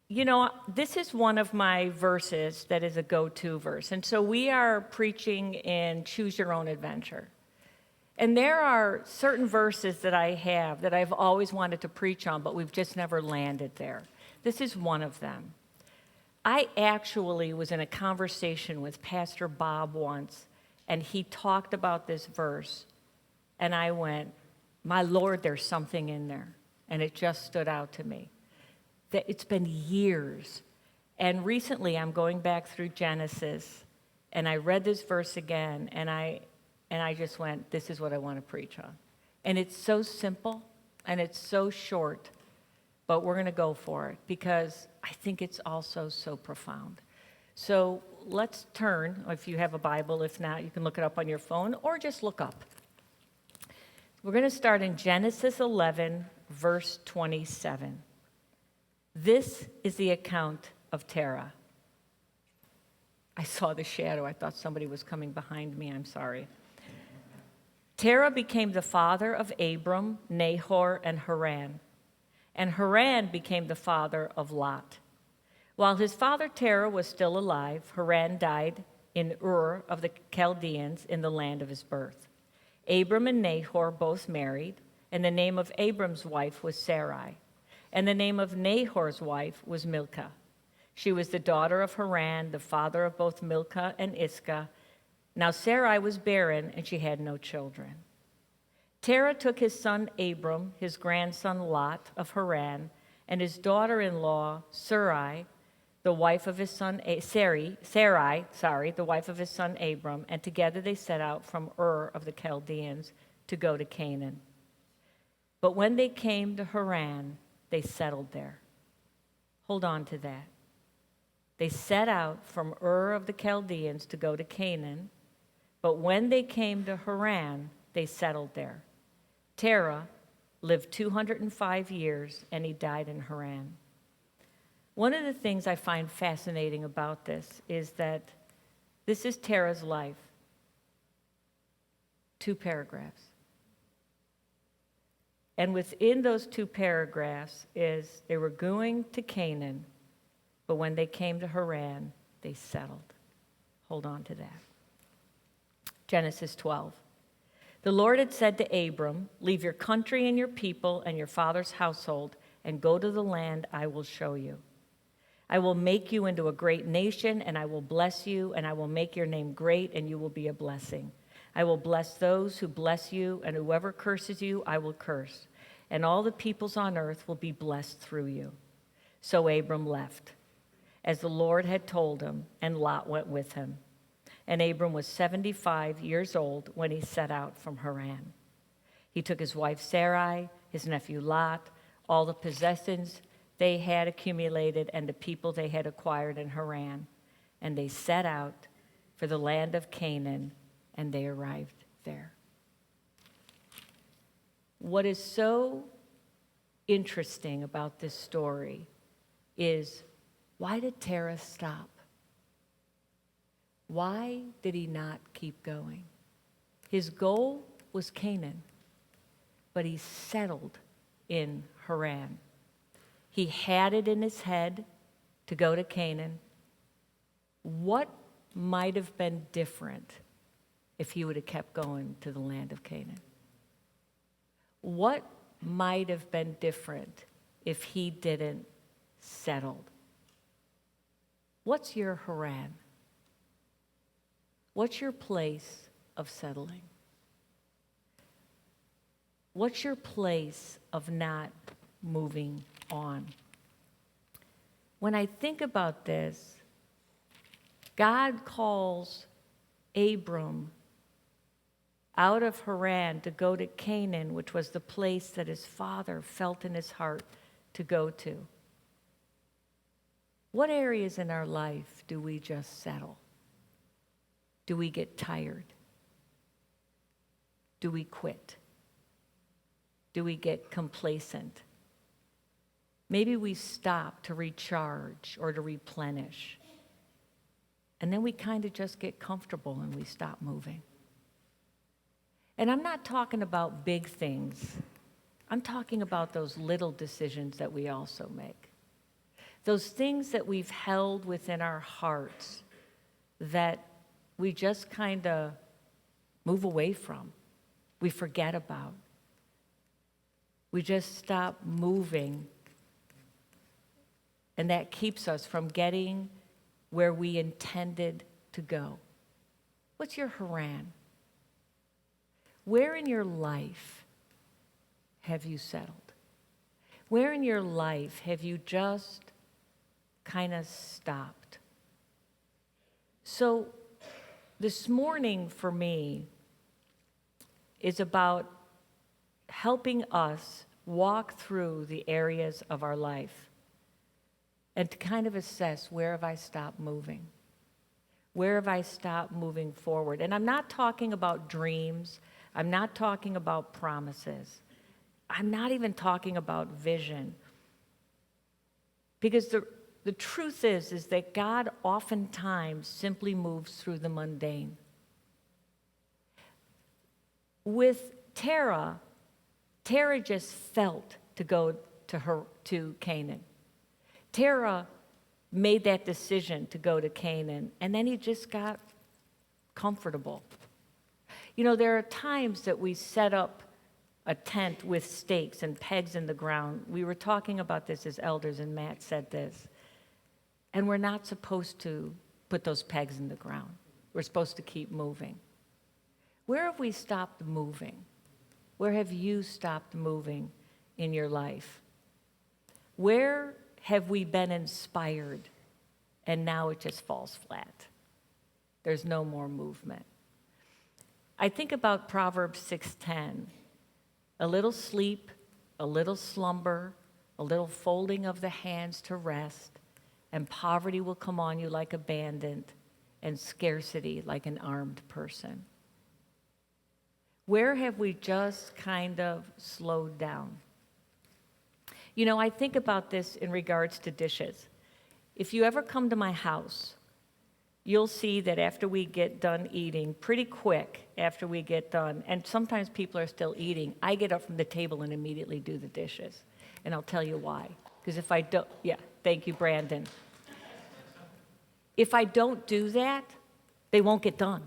This is one of my verses that is a go-to verse. And so we are preaching in Choose Your Own Adventure. And there are certain verses that I have that I've always wanted to preach on, but we've just never landed there. This is one of them. I actually was in a conversation with Pastor Bob once, and he talked about this verse, and I went, my Lord, there's something in there. And it just stood out to me. That it's been years. And recently I'm going back through Genesis, and I read this verse again, and I just went, this is what I want to preach on. And it's so simple, and it's so short, but we're going to go for it because I think it's also so profound. So let's turn, if you have a Bible. If not, you can look it up on your phone or just look up. We're going to start in Genesis 11, verse 27. This is the account of Terah. I saw the shadow. I thought somebody was coming behind me. I'm sorry. Terah became the father of Abram, Nahor, and Haran. And Haran became the father of Lot. While his father Terah was still alive, Haran died in Ur of the Chaldeans in the land of his birth. Abram and Nahor both married, and the name of Abram's wife was Sarai, and the name of Nahor's wife was Milcah. She was the daughter of Haran, the father of both Milcah and Iscah. Now Sarai was barren, and she had no children. Terah took his son Abram, his grandson Lot of Haran, and his daughter-in-law Sarai, the wife of his son Sarai, the wife of his son Abram, and together they set out from Ur of the Chaldeans to go to Canaan. But when they came to Haran, they settled there. Hold on to that. They set out from Ur of the Chaldeans to go to Canaan, but when they came to Haran, they settled there. Terah lived 205 years, and he died in Haran. One of the things I find fascinating about this is that this is Terah's life. 2 paragraphs. And within those 2 paragraphs is they were going to Canaan, but when they came to Haran, they settled. Hold on to that. Genesis 12. The Lord had said to Abram, leave your country and your people and your father's household and go to the land I will show you. I will make you into a great nation, and I will bless you, and I will make your name great, and you will be a blessing. I will bless those who bless you, and whoever curses you, I will curse. And all the peoples on earth will be blessed through you. So Abram left, as the Lord had told him, and Lot went with him. And Abram was 75 years old when he set out from Haran. He took his wife Sarai, his nephew Lot, all the possessions they had accumulated, and the people they had acquired in Haran. And they set out for the land of Canaan, and they arrived there. What is so interesting about this story is, why did Terah stop? Why did he not keep going? His goal was Canaan, but he settled in Haran. He had it in his head to go to Canaan. What might have been different if he would have kept going to the land of Canaan? What might have been different if he didn't settle? What's your Haran? What's your place of settling? What's your place of not moving on? When I think about this, God calls Abram out of Haran to go to Canaan, which was the place that his father felt in his heart to go to. What areas in our life do we just settle? Do we get tired? Do we quit? Do we get complacent? Maybe we stop to recharge or to replenish. And then we kind of just get comfortable and we stop moving. And I'm not talking about big things. I'm talking about those little decisions that we also make. those things that we've held within our hearts that we just kind of move away from, we forget about. We just stop moving, and that keeps us from getting where we intended to go. What's your Haran? Where in your life have you settled? Where in your life have you just kind of stopped? So this morning for me is about helping us walk through the areas of our life and to kind of assess, where have I stopped moving? Where have I stopped moving forward? And I'm not talking about dreams. I'm not talking about promises. I'm not even talking about vision. Because the truth is that God oftentimes simply moves through the mundane. With Tara just felt to go to Canaan. Tara made that decision to go to Canaan, and then he just got comfortable. You know, there are times that we set up a tent with stakes and pegs in the ground. We were talking about this as elders, and Matt said this. And we're not supposed to put those pegs in the ground. We're supposed to keep moving. Where have we stopped moving? Where have you stopped moving in your life? Where have we been inspired and now it just falls flat? There's no more movement. I think about Proverbs 6:10. A little sleep, a little slumber, a little folding of the hands to rest, and poverty will come on you like a bandit, and scarcity like an armed person. Where have we just kind of slowed down? You know, I think about this in regards to dishes. If you ever come to my house, you'll see that after we get done eating, pretty quick after we get done, and sometimes people are still eating, I get up from the table and immediately do the dishes. And I'll tell you why. Because if I don't, thank you, Brandon. If I don't do that, they won't get done.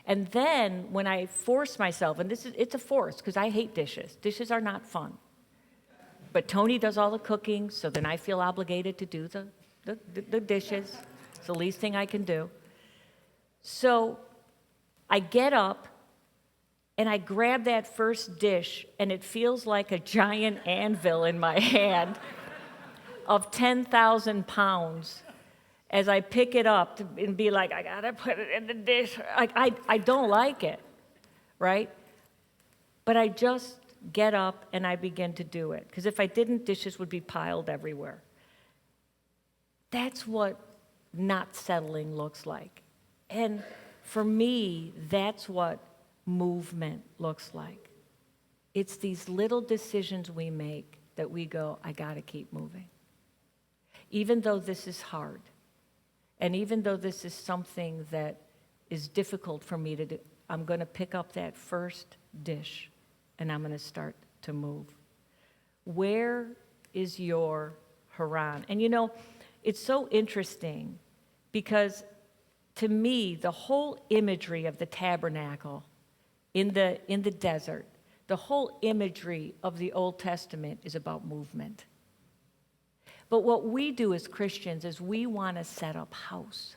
And then when I force myself, and it's a force because I hate dishes. Dishes are not fun. But Tony does all the cooking, so then I feel obligated to do the dishes. It's the least thing I can do. So I get up and I grab that first dish, and it feels like a giant anvil in my hand of 10,000 pounds as I pick it up and be like, I gotta put it in the dish. I don't like it, right? But I just get up and I begin to do it. Because if I didn't, dishes would be piled everywhere. That's what not settling looks like. And for me, that's what movement looks like. It's these little decisions we make that we go, I gotta keep moving. Even though this is hard, and even though this is something that is difficult for me to do, I'm gonna pick up that first dish and I'm gonna start to move. Where is your Haran? And you know, it's so interesting because to me, the whole imagery of the tabernacle in the desert, the whole imagery of the Old Testament is about movement. But what we do as Christians is we want to set up house.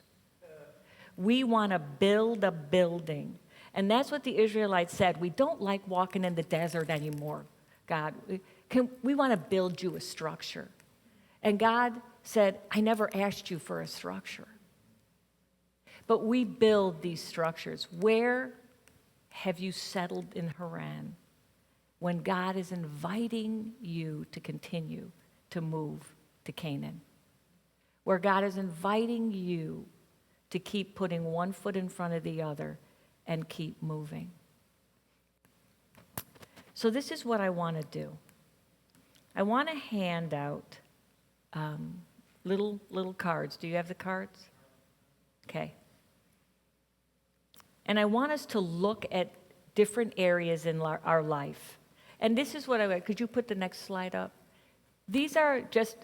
We want to build a building. And that's what the Israelites said. We don't like walking in the desert anymore, God. We want to build you a structure. And God said, I never asked you for a structure. But we build these structures. Where have you settled in Haran when God is inviting you to continue to move to Canaan? Where God is inviting you to keep putting one foot in front of the other and keep moving. So this is what I want to do. I want to hand out little cards. Do you have the cards? Okay. And I want us to look at different areas in our life. And this is what could you put the next slide up? These are just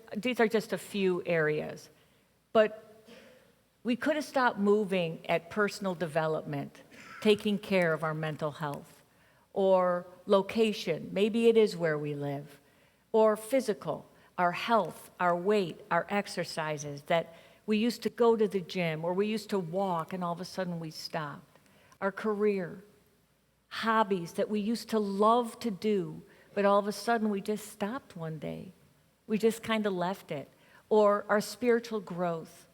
a few areas, but we could have stopped moving at personal development, taking care of our mental health, or location, maybe it is where we live, or physical, our health, our weight, our exercises, that we used to go to the gym or we used to walk and all of a sudden we stopped. Our career, hobbies that we used to love to do, but all of a sudden we just stopped one day. We just kind of left it. Or our spiritual growth,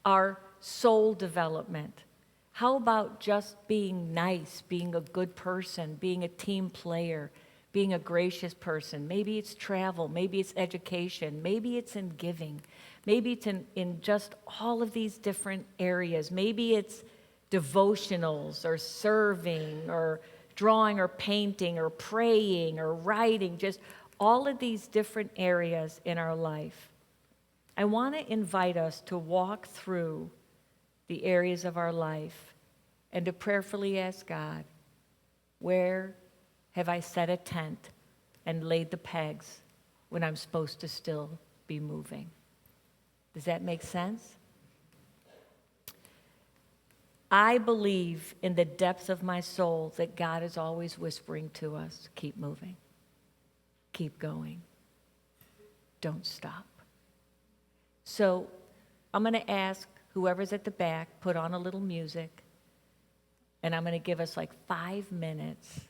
our soul development. How about just being nice, being a good person, being a team player, being a gracious person? Maybe it's travel, maybe it's education, maybe it's in giving, maybe it's in just all of these different areas. Maybe it's devotionals or serving or drawing or painting or praying or writing, just all of these different areas in our life. I want to invite us to walk through the areas of our life and to prayerfully ask God, where have I set a tent and laid the pegs when I'm supposed to still be moving? Does that make sense? I believe in the depths of my soul that God is always whispering to us, keep moving, keep going, don't stop. So I'm going to ask whoever's at the back, put on a little music, and I'm going to give us like 5 minutes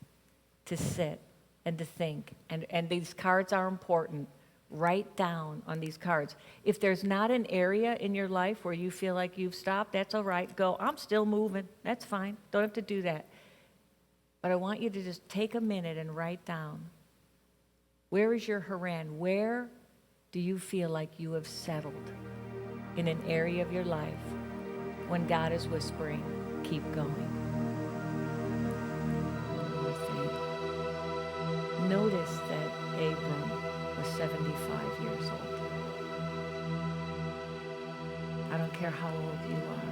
to sit and to think. And these cards are important. Write down on these cards. If there's not an area in your life where you feel like you've stopped, that's all right. Go, I'm still moving. That's fine. Don't have to do that. But I want you to just take a minute and write down, where is your Haran? Where do you feel like you have settled in an area of your life when God is whispering, keep going? Notice that Abram was 75 years old. I don't care how old you are.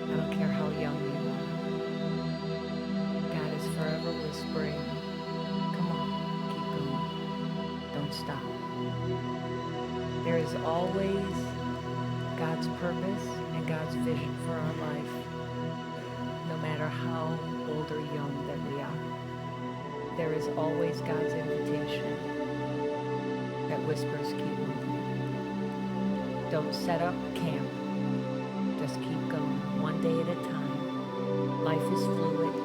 I don't care how young you are. God is forever whispering, come on, keep going. Don't stop. There is always God's purpose and God's vision for our life, no matter how old or young that we are. There is always God's invitation that whispers, keep moving. Don't set up camp. Just keep going, one day at a time. Life is fluid,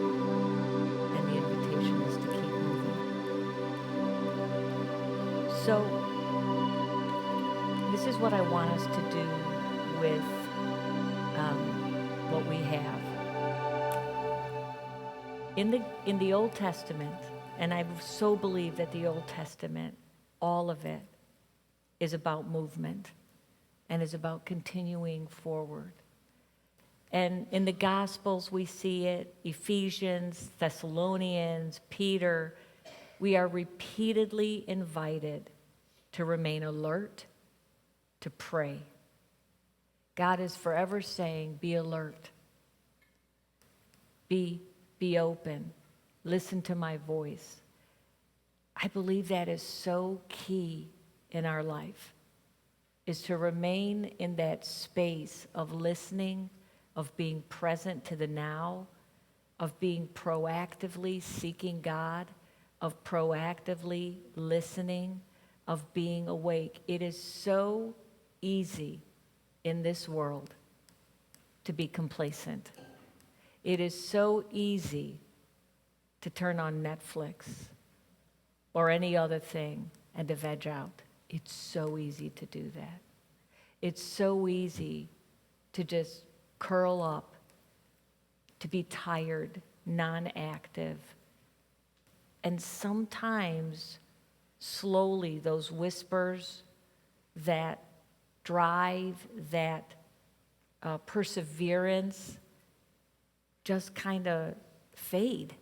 and the invitation is to keep moving. So, this is what I want us to do with what we have. In the Old Testament, and I so believe that the Old Testament, all of it, is about movement and is about continuing forward. And in the Gospels, we see it, Ephesians, Thessalonians, Peter, we are repeatedly invited to remain alert, to pray. God is forever saying, be alert, be open, listen to my voice. I believe that is so key in our life, is to remain in that space of listening, of being present to the now, of being proactively seeking God, of proactively listening, of being awake. It is so easy in this world to be complacent. It is so easy to turn on Netflix or any other thing and to veg out. It's so easy to do that. It's so easy to just curl up, to be tired, non-active. And sometimes, slowly, those whispers, that drive, that perseverance just kind of fade.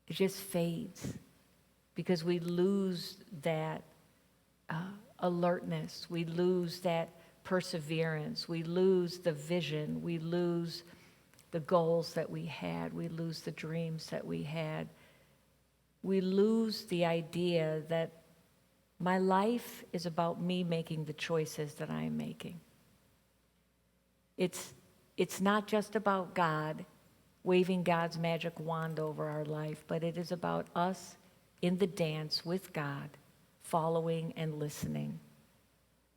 It just fades because we lose that alertness. We lose that perseverance. We lose the vision. We lose the goals that we had. We lose the dreams that we had. We lose the idea that My life is about me making the choices that I am making. It's not just about God waving God's magic wand over our life, but it is about us in the dance with God, following and listening.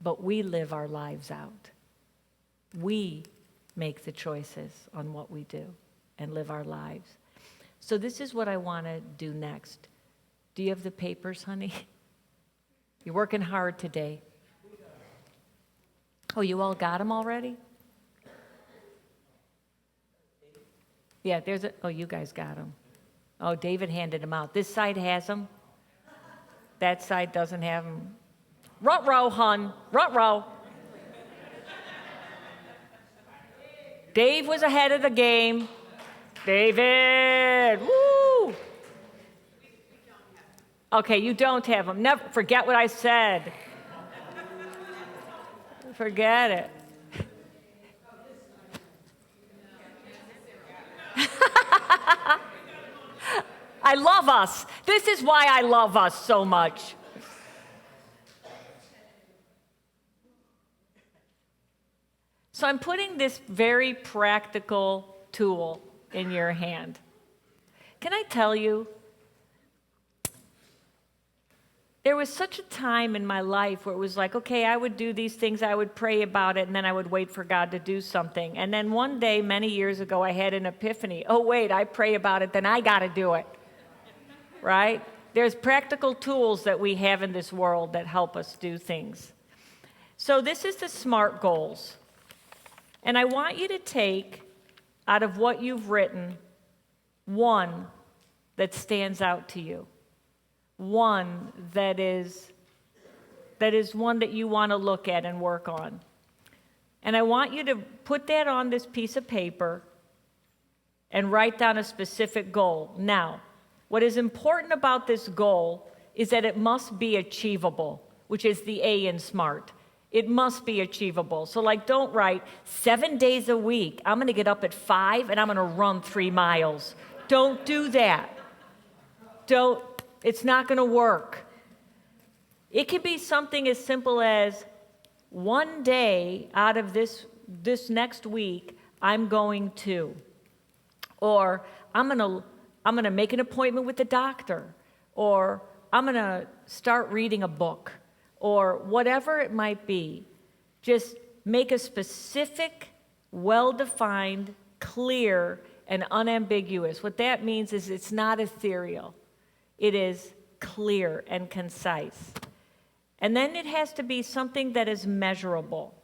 But we live our lives out. We make the choices on what we do and live our lives. So this is what I want to do next. Do you have the papers, honey? You're working hard today. Oh, you all got them already? Yeah, oh, you guys got them. Oh, David handed them out. This side has them. That side doesn't have them. Ruh-roh, hun. Ruh-roh. Dave was ahead of the game. David, woo! Okay, you don't have them. Never forget what I said. Forget it. I love us. This is why I love us so much. So I'm putting this very practical tool in your hand. Can I tell you, there was such a time in my life where it was like, okay, I would do these things, I would pray about it, and then I would wait for God to do something. And then one day, many years ago, I had an epiphany. Oh, wait, I pray about it, then I got to do it. Right? There's practical tools that we have in this world that help us do things. So this is the SMART goals. And I want you to take, out of what you've written, one that stands out to you. One that is one that you want to look at and work on. And I want you to put that on this piece of paper and write down a specific goal. Now, what is important about this goal is that it must be achievable, which is the A in SMART. It must be achievable. So don't write 7 days a week. I'm going to get up at 5 and I'm going to run 3 miles. Don't do that. It's not going to work. It could be something as simple as one day out of this next week, I'm going to. Or I'm going to make an appointment with the doctor. Or I'm going to start reading a book. Or whatever it might be, just make a specific, well-defined, clear, and unambiguous. What that means is it's not ethereal. It is clear and concise. And then it has to be something that is measurable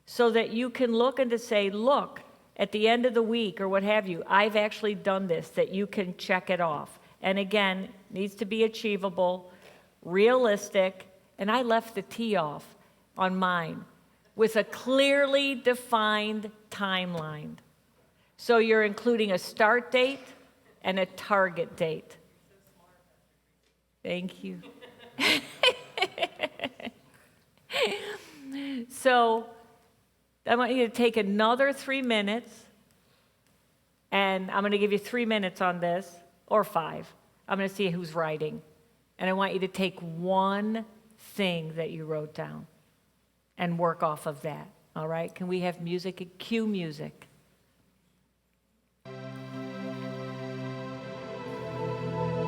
so that you can look and to say, look, at the end of the week or what have you, I've actually done this, that you can check it off. And again, needs to be achievable, realistic. And I left the T off on mine with a clearly defined timeline. So you're including a start date and a target date. Thank you. So I want you to take another 3 minutes, and I'm going to give you 3 minutes on this, or 5. I'm going to see who's writing. And I want you to take one thing that you wrote down and work off of that. All right? Can we have music? Cue music.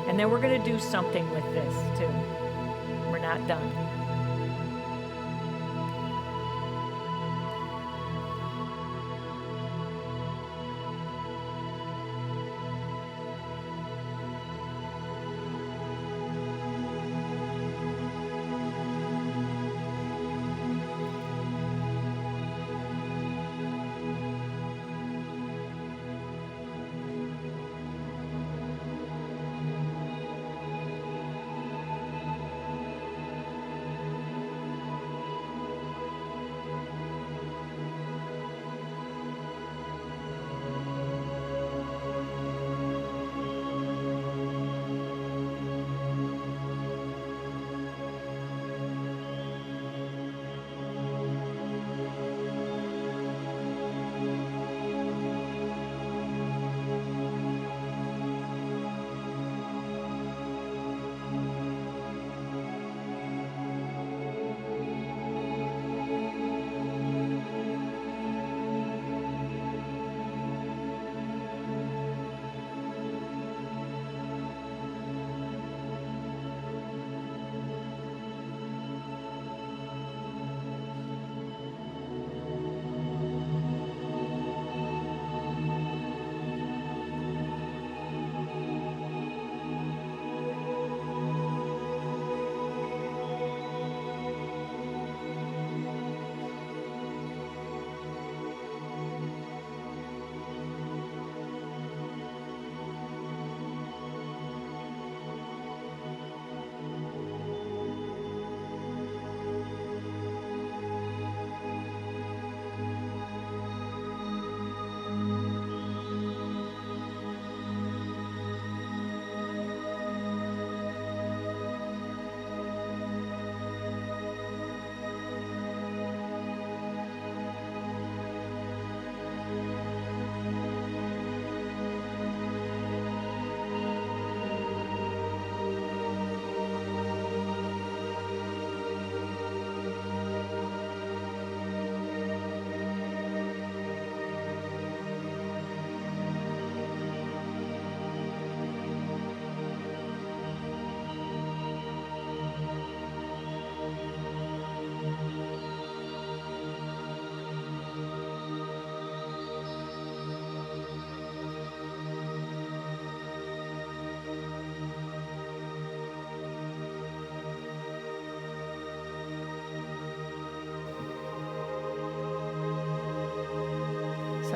And then we're going to do something with this too. We're not done.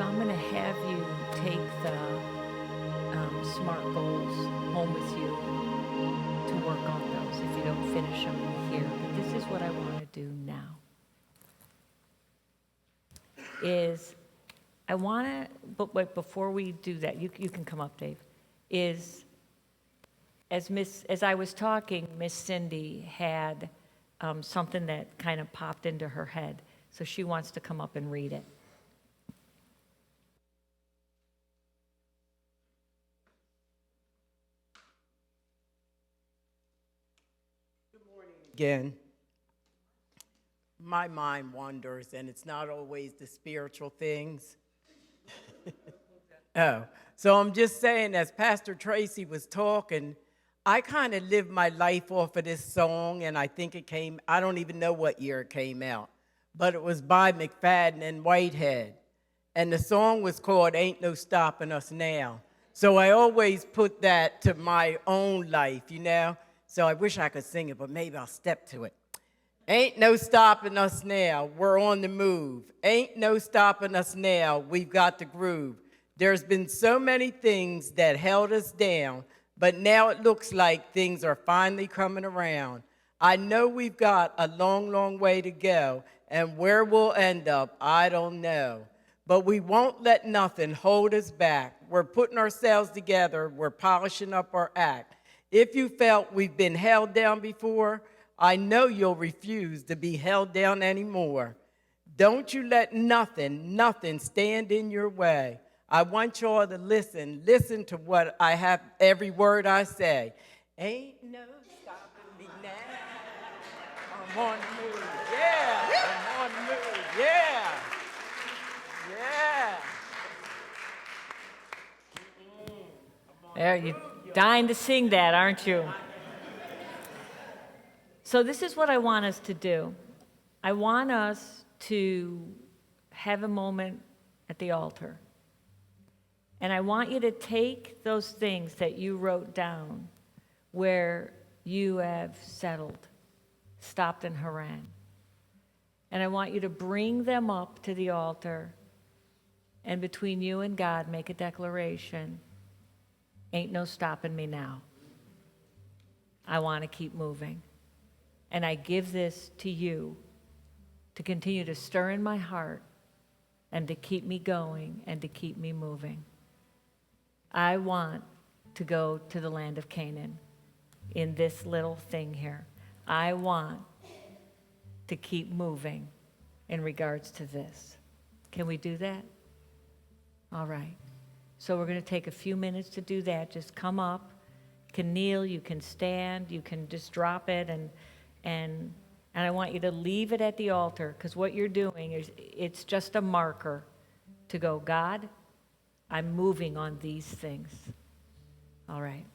I'm going to have you take the SMART goals home with you to work on those if you don't finish them here. But this is what I want to do now. I want to, but before we do that, you can come up, Dave, as I was talking, Miss Cindy had something that kind of popped into her head. So she wants to come up and read it. Good morning again. My mind wanders, and it's not always the spiritual things. Oh, so I'm just saying, as Pastor Tracy was talking, I kind of lived my life off of this song, and I think it came, I don't even know what year it came out, but it was by McFadden and Whitehead. And the song was called Ain't No Stopping Us Now. So I always put that to my own life, you know? So I wish I could sing it, but maybe I'll step to it. Ain't no stopping us now, we're on the move. Ain't no stopping us now, we've got the groove. There's been so many things that held us down, but now it looks like things are finally coming around. I know we've got a long, long way to go, and where we'll end up, I don't know. But we won't let nothing hold us back. We're putting ourselves together, we're polishing up our act. If you felt we've been held down before, I know you'll refuse to be held down anymore. Don't you let nothing stand in your way. I want y'all to listen to what I have, every word I say. Ain't no stopping me now. I'm on the move, yeah. I'm on the move, yeah. Yeah. There, you're dying to sing that, aren't you? So this is what I want us to do. I want us to have a moment at the altar. And I want you to take those things that you wrote down where you have settled, stopped in Haran. And I want you to bring them up to the altar, and between you and God, make a declaration. Ain't no stopping me now. I want to keep moving. And I give this to you to continue to stir in my heart and to keep me going and to keep me moving. I want to go to the land of Canaan in this little thing here. I want to keep moving in regards to this. Can we do that? All right. So we're going to take a few minutes to do that. Just come up. You can kneel, you can stand, you can just drop it, and I want you to leave it at the altar, because what you're doing is it's just a marker to go, God, I'm moving on these things. All right.